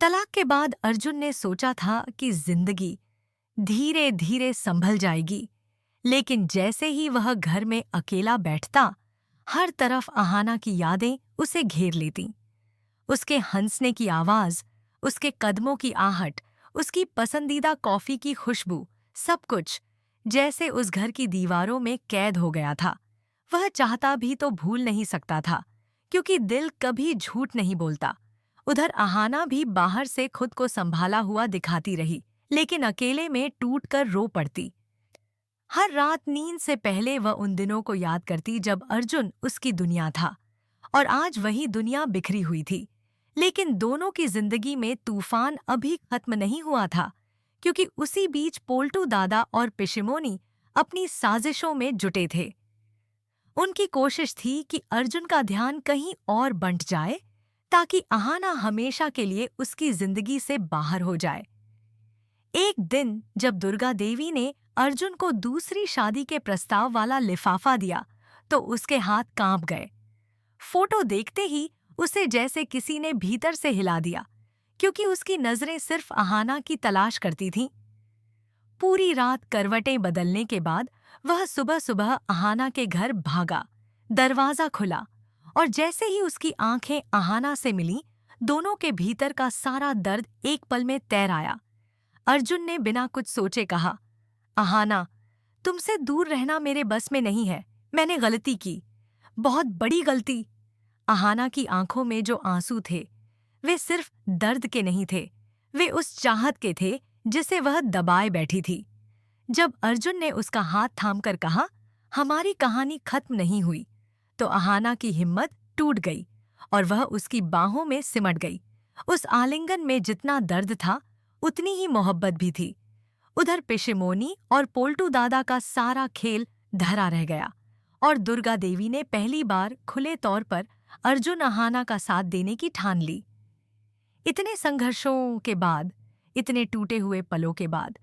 तलाक के बाद अर्जुन ने सोचा था कि जिंदगी धीरे धीरे संभल जाएगी, लेकिन जैसे ही वह घर में अकेला बैठता, हर तरफ अहाना की यादें उसे घेर लेतीं। उसके हंसने की आवाज, उसके कदमों की आहट, उसकी पसंदीदा कॉफी की खुशबू, सब कुछ जैसे उस घर की दीवारों में कैद हो गया था। वह चाहता भी तो भूल नहीं सकता था, क्योंकि दिल कभी झूठ नहीं बोलता। उधर अहाना भी बाहर से खुद को संभाला हुआ दिखाती रही, लेकिन अकेले में टूटकर रो पड़ती। हर रात नींद से पहले वह उन दिनों को याद करती जब अर्जुन उसकी दुनिया था, और आज वही दुनिया बिखरी हुई थी। लेकिन दोनों की जिंदगी में तूफान अभी खत्म नहीं हुआ था, क्योंकि उसी बीच पोल्टू दादा और पिशिमोनी अपनी साजिशों में जुटे थे। उनकी कोशिश थी कि अर्जुन का ध्यान कहीं और बंट जाए, ताकि अहाना हमेशा के लिए उसकी जिंदगी से बाहर हो जाए। एक दिन जब दुर्गा देवी ने अर्जुन को दूसरी शादी के प्रस्ताव वाला लिफाफा दिया, तो उसके हाथ कांप गए। फोटो देखते ही उसे जैसे किसी ने भीतर से हिला दिया, क्योंकि उसकी नजरें सिर्फ अहाना की तलाश करती थीं। पूरी रात करवटें बदलने के बाद वह सुबह सुबह अहाना के घर भागा। दरवाजा खुला, और जैसे ही उसकी आंखें अहाना से मिलीं, दोनों के भीतर का सारा दर्द एक पल में तैर आया। अर्जुन ने बिना कुछ सोचे कहा, अहाना, तुमसे दूर रहना मेरे बस में नहीं है। मैंने गलती की, बहुत बड़ी गलती। अहाना की आंखों में जो आंसू थे, वे सिर्फ दर्द के नहीं थे, वे उस चाहत के थे जिसे वह दबाए बैठी थी। जब अर्जुन ने उसका हाथ थामकर कहा, हमारी कहानी खत्म नहीं हुई, तो अहाना की हिम्मत टूट गई और वह उसकी बाहों में सिमट गई। उस आलिंगन में जितना दर्द था, उतनी ही मोहब्बत भी थी। उधर पिशिमोनी और पोल्टू दादा का सारा खेल धरा रह गया, और दुर्गा देवी ने पहली बार खुले तौर पर अर्जुन अहाना का साथ देने की ठान ली। इतने संघर्षों के बाद, इतने टूटे हुए पलों के बाद,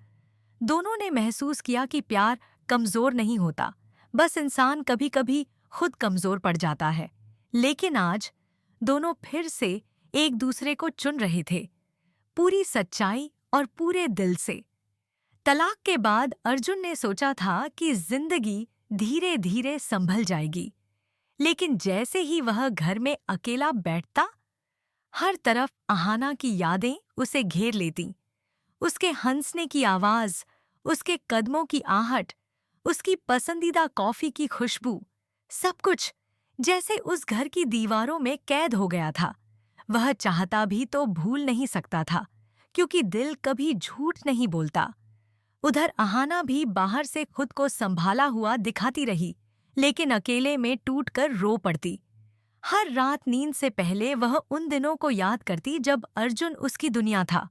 दोनों ने महसूस किया कि प्यार कमजोर नहीं होता, बस इंसान कभी कभी खुद कमजोर पड़ जाता है। लेकिन आज दोनों फिर से एक दूसरे को चुन रहे थे, पूरी सच्चाई और पूरे दिल से। तलाक के बाद अर्जुन ने सोचा था कि जिंदगी धीरे धीरे संभल जाएगी, लेकिन जैसे ही वह घर में अकेला बैठता, हर तरफ अहाना की यादें उसे घेर लेतीं। उसके हंसने की आवाज, उसके कदमों की आहट, उसकी पसंदीदा कॉफी की खुशबू, सब कुछ जैसे उस घर की दीवारों में कैद हो गया था। वह चाहता भी तो भूल नहीं सकता था, क्योंकि दिल कभी झूठ नहीं बोलता। उधर अहाना भी बाहर से खुद को संभाला हुआ दिखाती रही, लेकिन अकेले में टूटकर रो पड़ती। हर रात नींद से पहले वह उन दिनों को याद करती जब अर्जुन उसकी दुनिया था,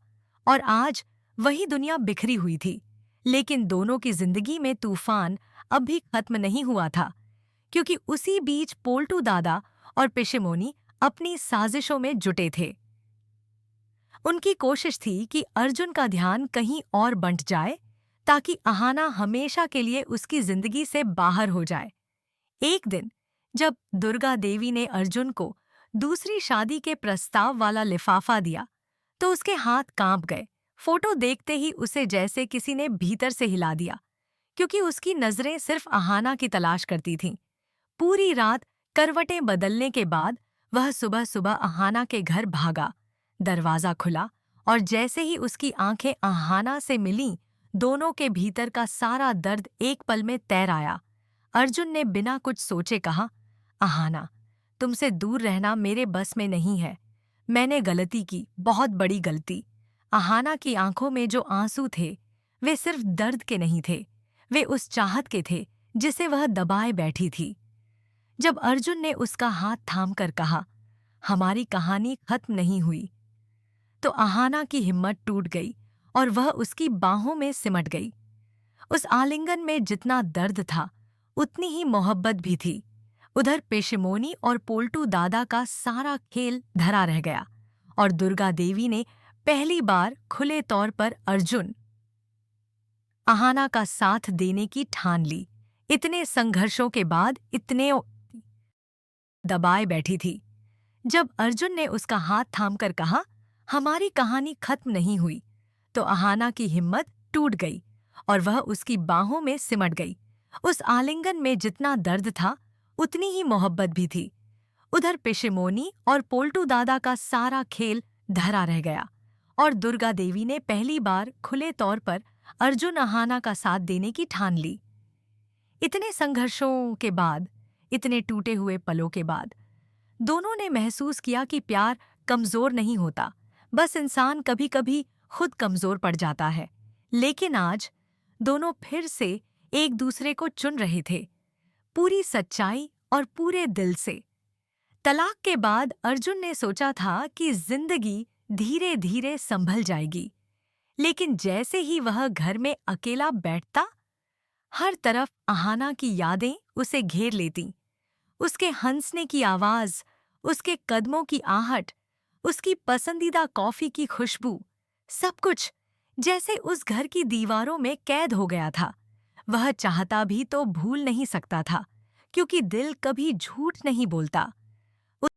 और आज वही दुनिया बिखरी हुई थी। लेकिन दोनों की जिंदगी में तूफान अब भी खत्म नहीं हुआ था, क्योंकि उसी बीच पोल्टू दादा और पिशिमोनी अपनी साजिशों में जुटे थे। उनकी कोशिश थी कि अर्जुन का ध्यान कहीं और बंट जाए, ताकि अहाना हमेशा के लिए उसकी जिंदगी से बाहर हो जाए। एक दिन जब दुर्गा देवी ने अर्जुन को दूसरी शादी के प्रस्ताव वाला लिफाफा दिया, तो उसके हाथ कांप गए। फोटो देखते ही उसे जैसे किसी ने भीतर से हिला दिया, क्योंकि उसकी नजरें सिर्फ अहाना की तलाश करती थीं। पूरी रात करवटें बदलने के बाद वह सुबह सुबह अहाना के घर भागा। दरवाजा खुला, और जैसे ही उसकी आंखें अहाना से मिलीं, दोनों के भीतर का सारा दर्द एक पल में तैर आया। अर्जुन ने बिना कुछ सोचे कहा, अहाना, तुमसे दूर रहना मेरे बस में नहीं है। मैंने गलती की, बहुत बड़ी गलती। अहाना की आंखों में जो आंसू थे, वे सिर्फ दर्द के नहीं थे, वे उस चाहत के थे जिसे वह दबाए बैठी थी। जब अर्जुन ने उसका हाथ थामकर कहा, हमारी कहानी खत्म नहीं हुई, तो अहाना की हिम्मत टूट गई और वह उसकी बाहों में सिमट गई। उस आलिंगन में जितना दर्द था, उतनी ही मोहब्बत भी थी। उधर पेशिमोनी और पोल्टू दादा का सारा खेल धरा रह गया, और दुर्गा देवी ने पहली बार खुले तौर पर अर्जुन अहाना का साथ देने की ठान ली। इतने संघर्षों के बाद, इतने दबाए बैठी थी। जब अर्जुन ने उसका हाथ थामकर कहा, हमारी कहानी खत्म नहीं हुई तो अहाना की हिम्मत टूट गई और वह उसकी बाहों में सिमट गई। उस आलिंगन में जितना दर्द था उतनी ही मोहब्बत भी थी। उधर पिशिमोनी और पोल्टू दादा का सारा खेल धरा रह गया और दुर्गा देवी ने पहली बार खुले तौर पर अर्जुन अहाना का साथ देने की ठान ली। इतने संघर्षों के बाद, इतने टूटे हुए पलों के बाद दोनों ने महसूस किया कि प्यार कमजोर नहीं होता, बस इंसान कभी-कभी खुद कमजोर पड़ जाता है। लेकिन आज दोनों फिर से एक दूसरे को चुन रहे थे, पूरी सच्चाई और पूरे दिल से। तलाक के बाद अर्जुन ने सोचा था कि जिंदगी धीरे धीरे संभल जाएगी, लेकिन जैसे ही वह घर में अकेला बैठता, हर तरफ अहाना की यादें उसे घेर लेतीं। उसके हंसने की आवाज, उसके कदमों की आहट, उसकी पसंदीदा कॉफी की खुशबू, सब कुछ जैसे उस घर की दीवारों में कैद हो गया था। वह चाहता भी तो भूल नहीं सकता था, क्योंकि दिल कभी झूठ नहीं बोलता।